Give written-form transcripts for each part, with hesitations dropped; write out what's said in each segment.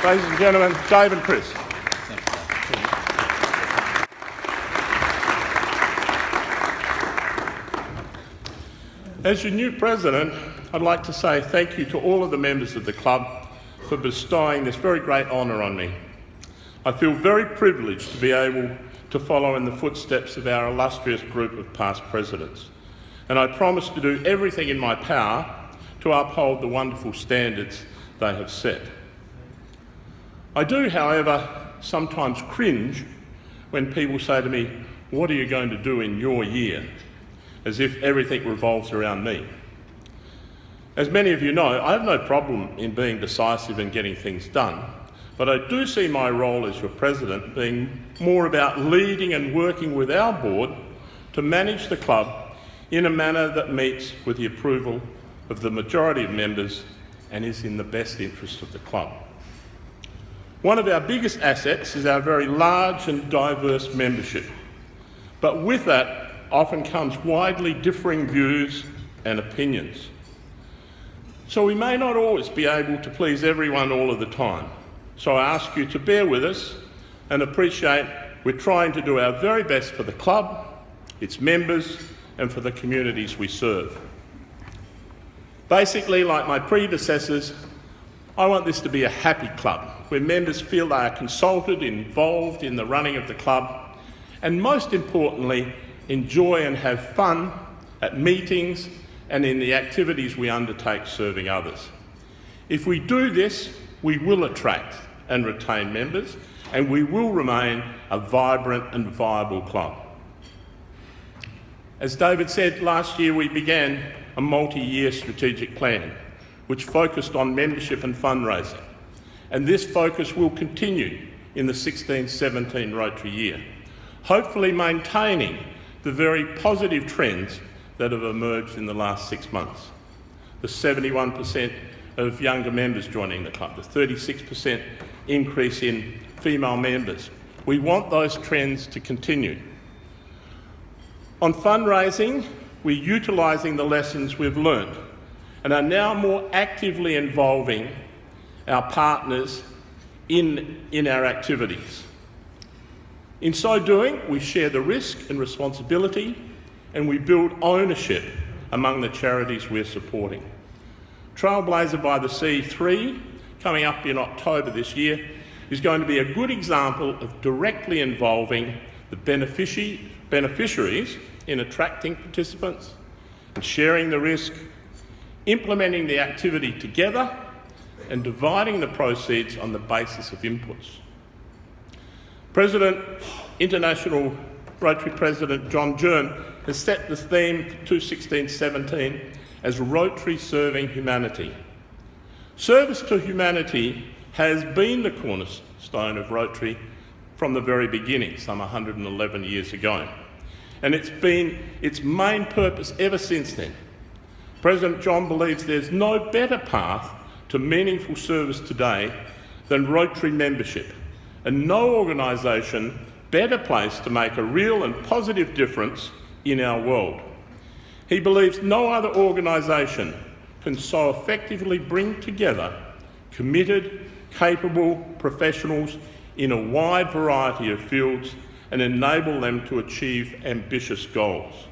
Ladies and gentlemen, Dave and Chris. As your new president, I'd like to say thank you to all of the members of the club for bestowing this very great honour on me. I feel very privileged to be able to follow in the footsteps of our illustrious group of past presidents, and I promise to do everything in my power to uphold the wonderful standards they have set. I do, however, sometimes cringe when people say to me, "What are you going to do in your year?" as if everything revolves around me. As many of you know, I have no problem in being decisive and getting things done, but I do see my role as your president being more about leading and working with our board to manage the club in a manner that meets with the approval of the majority of members and is in the best interest of the club. One of our biggest assets is our very large and diverse membership, but with that often comes widely differing views and opinions. So we may not always be able to please everyone all of the time. So I ask you to bear with us and appreciate we're trying to do our very best for the club, its members, and for the communities we serve. Basically, like my predecessors, I want this to be a happy club, where members feel they are consulted, involved in the running of the club, and most importantly, enjoy and have fun at meetings and in the activities we undertake serving others. If we do this, we will attract and retain members, and we will remain a vibrant and viable club. As David said, last year we began a multi-year strategic plan which focused on membership and fundraising, and this focus will continue in the 16-17 Rotary year, hopefully maintaining the very positive trends that have emerged in the last 6 months. The 71% of younger members joining the club, the 36% increase in female members. We want those trends to continue. On fundraising, we're utilising the lessons we've learned and are now more actively involving our partners in our activities. In so doing, we share the risk and responsibility, and we build ownership among the charities we're supporting. Trailblazer by the Sea 3, coming up in October this year, is going to be a good example of directly involving the beneficiaries in attracting participants and sharing the risk, implementing the activity together, and dividing the proceeds on the basis of inputs. International Rotary President John Jern has set the theme for 2016-17 as Rotary Serving Humanity. Service to humanity has been the cornerstone of Rotary from the very beginning, some 111 years ago, and it's been its main purpose ever since then. President John believes there's no better path to meaningful service today than Rotary membership, and no organisation better placed to make a real and positive difference in our world. He believes no other organisation can so effectively bring together committed, capable professionals in a wide variety of fields and enable them to achieve ambitious goals.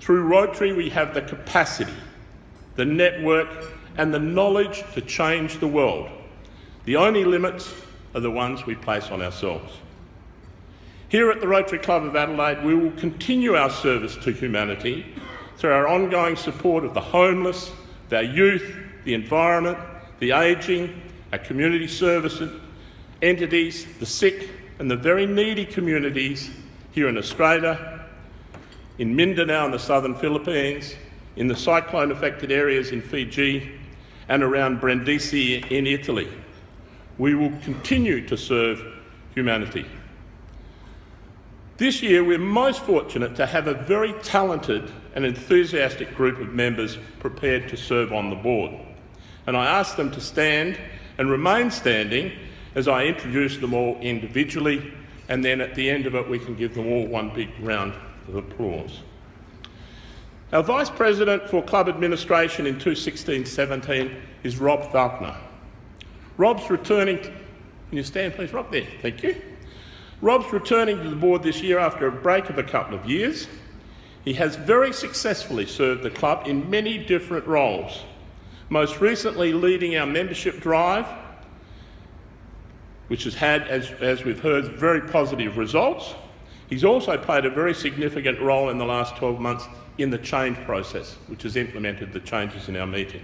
Through Rotary, we have the capacity, the network, and the knowledge to change the world. The only limits are the ones we place on ourselves. Here at the Rotary Club of Adelaide, we will continue our service to humanity through our ongoing support of the homeless, our youth, the environment, the ageing, our community service entities, the sick and the very needy communities here in Australia, in Mindanao in the southern Philippines, in the cyclone-affected areas in Fiji, and around Brindisi in Italy. We will continue to serve humanity. This year, we're most fortunate to have a very talented and enthusiastic group of members prepared to serve on the board. And I ask them to stand and remain standing as I introduce them all individually, and then at the end of it, we can give them all one big round of applause. Our Vice President for Club Administration in 2016-17 is Rob Falconer. Rob's returning Can you stand, please, Rob? There, thank you. Rob's returning to the board this year after a break of a couple of years. He has very successfully served the club in many different roles, most recently leading our membership drive, which has had, as we've heard, very positive results. He's also played a very significant role in the last 12 months in the change process, which has implemented the changes in our meeting.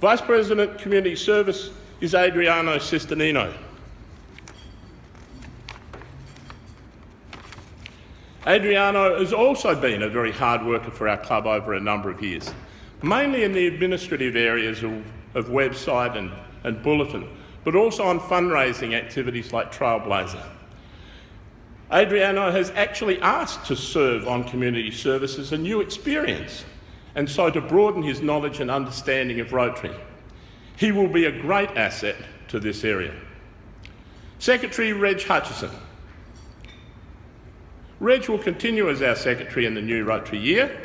Vice President Community Service is Adriano Sestanino. Adriano has also been a very hard worker for our club over a number of years, mainly in the administrative areas of website and bulletin, but also on fundraising activities like Trailblazer. Adriano has actually asked to serve on community service as a new experience, and so to broaden his knowledge and understanding of Rotary. He will be a great asset to this area. Secretary Reg Hutchison. Reg will continue as our secretary in the new Rotary year.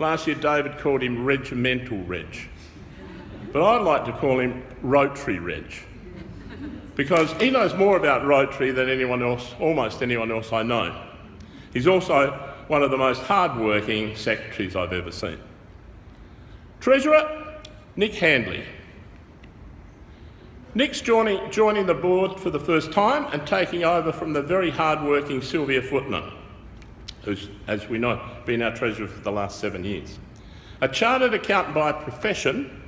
Last year David called him Regimental Reg, but I'd like to call him Rotary Reg, because he knows more about Rotary than anyone else, almost anyone else I know. He's also one of the most hard-working secretaries I've ever seen. Treasurer, Nick Handley. Nick's joining the board for the first time and taking over from the very hard-working Sylvia Footman, who's, as we know, been our treasurer for the last 7 years. A chartered accountant by profession,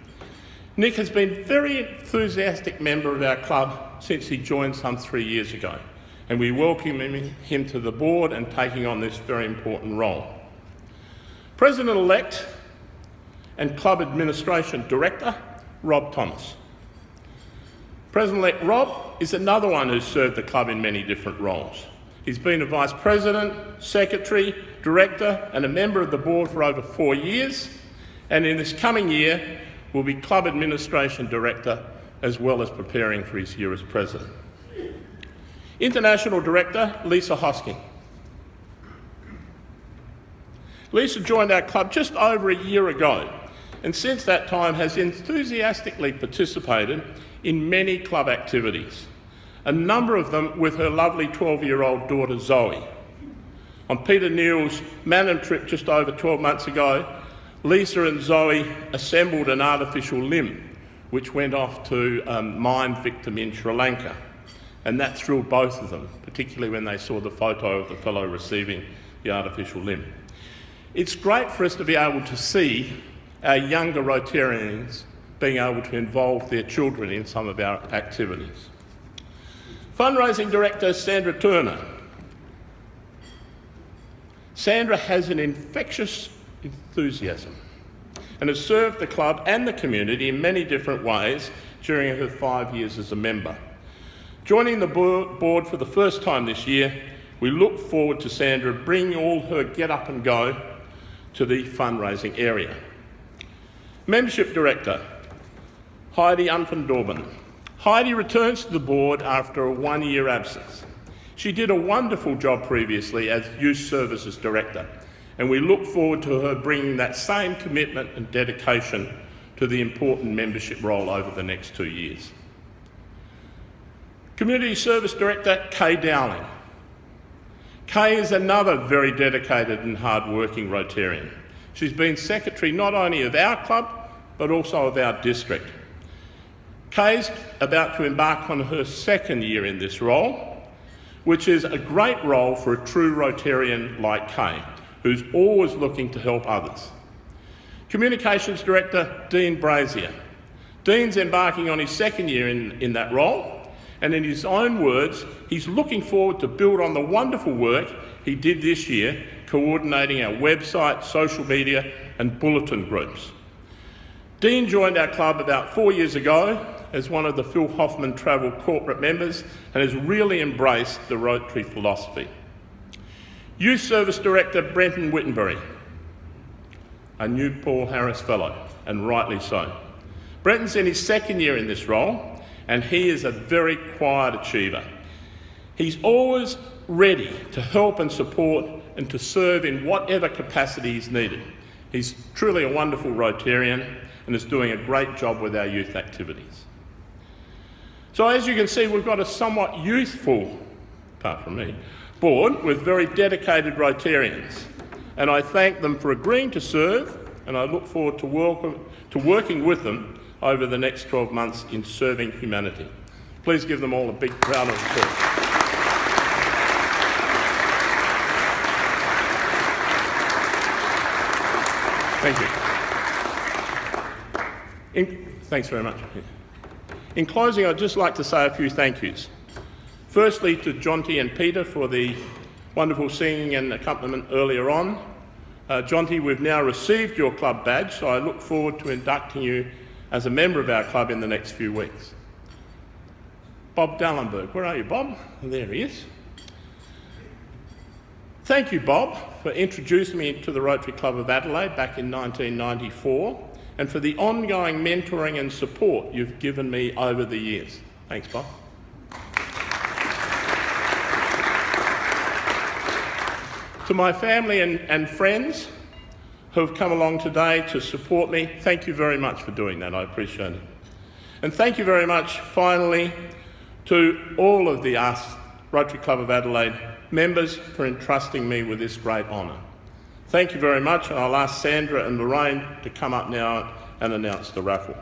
Nick has been a very enthusiastic member of our club since he joined some 3 years ago, and we welcome him to the board and taking on this very important role. President-elect and Club Administration Director, Rob Thomas. President-elect Rob is another one who's served the club in many different roles. He's been a Vice President, Secretary, Director and a member of the board for over 4 years, and in this coming year will be Club Administration Director as well as preparing for his year as President. International Director, Lisa Hosking. Lisa joined our club just over a year ago, and since that time has enthusiastically participated in many club activities, a number of them with her lovely 12-year-old daughter Zoe. On Peter Neal's Manam trip just over 12 months ago, Lisa and Zoe assembled an artificial limb which went off to a mine victim in Sri Lanka, and that thrilled both of them, particularly when they saw the photo of the fellow receiving the artificial limb. It's great for us to be able to see our younger Rotarians being able to involve their children in some of our activities. Fundraising Director, Sandra Turner. Sandra has an infectious enthusiasm and has served the club and the community in many different ways during her 5 years as a member. Joining the board for the first time this year, we look forward to Sandra bringing all her get up and go to the fundraising area. Membership Director, Heidi Unfendorben. Heidi returns to the board after a 1-year absence. She did a wonderful job previously as Youth Services Director, and we look forward to her bringing that same commitment and dedication to the important membership role over the next 2 years. Community Service Director, Kay Dowling. Kay is another very dedicated and hard-working Rotarian. She's been secretary not only of our club, but also of our district. Kay's about to embark on her 2nd year in this role, which is a great role for a true Rotarian like Kay, who's always looking to help others. Communications Director, Dean Brazier. Dean's embarking on his 2nd year in that role, and in his own words, he's looking forward to build on the wonderful work he did this year, coordinating our website, social media and bulletin groups. Dean joined our club about 4 years ago as one of the Phil Hoffman Travel corporate members and has really embraced the Rotary philosophy. Youth Service Director, Brenton Wittenbury, a new Paul Harris Fellow, and rightly so. Brenton's in his 2nd year in this role, and he is a very quiet achiever. He's always ready to help and support and to serve in whatever capacity is needed. He's truly a wonderful Rotarian and is doing a great job with our youth activities. So as you can see, we've got a somewhat youthful, apart from me, board with very dedicated Rotarians. And I thank them for agreeing to serve, and I look forward to working with them over the next 12 months in serving humanity. Please give them all a big round of applause. Thank you. Thanks very much. In closing, I'd just like to say a few thank yous. Firstly, to Jonty and Peter for the wonderful singing and accompaniment earlier on. Jonty, we've now received your club badge, so I look forward to inducting you as a member of our club in the next few weeks. Bob Dallenberg, where are you, Bob? There he is. Thank you, Bob, for introducing me to the Rotary Club of Adelaide back in 1994, and for the ongoing mentoring and support you've given me over the years. Thanks, Bob. To my family and friends who have come along today to support me, thank you very much for doing that. I appreciate it. And thank you very much, finally, to all of the Rotary Club of Adelaide members for entrusting me with this great honour. Thank you very much, and I'll ask Sandra and Lorraine to come up now and announce the raffle.